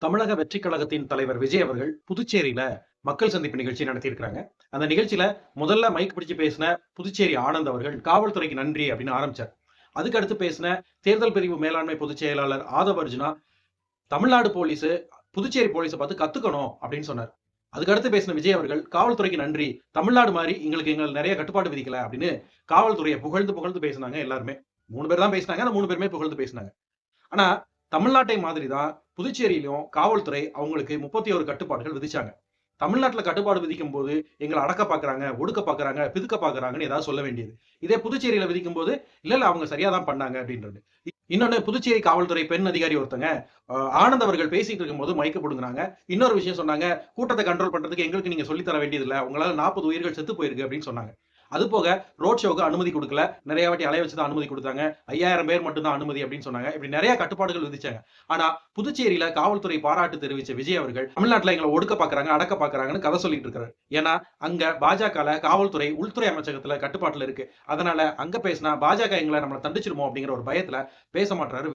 தமிழக வெற்றிக் கழகத்தின் தலைவர் விஜய் அவர்கள் புதுச்சேரியில மக்கள் சந்திப்பு நிகழ்ச்சி நடத்தியிருக்கிறாங்க. அந்த நிகழ்ச்சியில முதல்ல மைக் பிடிச்சு பேசின புதுச்சேரி ஆனந்த் அவர்கள் காவல்துறைக்கு நன்றி அப்படின்னு ஆரம்பிச்சார். அதுக்கு அடுத்து பேசின தேர்தல் பிரிவு மேலாண்மை பொதுச் செயலாளர் ஆதவ் அர்ஜுனா தமிழ்நாடு போலீஸ் புதுச்சேரி போலீஸை பார்த்து கத்துக்கணும் அப்படின்னு சொன்னார். அதுக்கு அடுத்து பேசின விஜய் அவர்கள் காவல்துறைக்கு நன்றி, தமிழ்நாடு மாதிரி எங்களுக்கு நிறைய கட்டுப்பாடு விதிக்கல அப்படின்னு காவல்துறையை புகழ்ந்து புகழ்ந்து பேசினாங்க எல்லாருமே. 3 பேர் தான் பேசினாங்க. அந்த 3 பேருமே புகழ்ந்து பேசினாங்க. ஆனா தமிழ்நாட்டை மாதிரி தான் புதுச்சேரியிலும் காவல்துறை அவங்களுக்கு 31 கட்டுப்பாடுகள் விதிச்சாங்க. தமிழ்நாட்டுல கட்டுப்பாடு விதிக்கும்போது எங்கள அடக்க பார்க்குறாங்க, ஒடுக்க பார்க்குறாங்க, பிதுக்க பார்க்குறாங்கன்னு ஏதாவது சொல்ல வேண்டியது. இதே புதுச்சேரியில விதிக்கும்போது, இல்ல அவங்க சரியா தான் பண்ணாங்க அப்படின்றது. இன்னொன்னு புதுச்சேரி காவல்துறை பெண் அதிகாரி ஒருத்தங்க ஆனந்த் அவர்கள் பேசிட்டு இருக்கும்போது மைக்க புடுங்குனாங்க. இன்னொரு விஷயம் சொன்னாங்க, கூட்டத்த கண்ட்ரோல் பண்றதுக்கு எங்களுக்கு நீங்க சொல்லி தர வேண்டியதில்ல. உங்களால 40 உயிர்கள் செத்து போயிருக்கு அப்படின்னு சொன்னாங்க. அது போக ரோட் ஷோக்கு அனுமதி குடுக்கல. நெறைய வாட்டி அலைய வச்சு தான் அனுமதி குடுத்தாங்க. 5000 பேர் மட்டும் தான் அனுமதி அப்படின்னு சொன்னாங்க. இப்படி நெறைய கட்டுப்பாடுகள் விதிச்சாங்க. ஆனா புதுச்சேரியில காவல்துறை பாராட்டு தெரிவிச்ச விஜய் அவர்கள், தமிழ்நாட்டுல எங்கள ஒடுக்க பார்க்குறாங்க, அடக்க பார்க்குறாங்கன்னு கதை சொல்லிட்டு இருக்காரு. ஏன்னா, அங்க பாஜகல காவல்துறை உள்துறை அமைச்சகத்துல கட்டுப்பாட்டுல இருக்கு. அதனால அங்க பேசினா பாஜக நம்மள தண்டிச்சிருமோ அப்படிங்கிற ஒரு பயத்துல பேச மாட்றாரு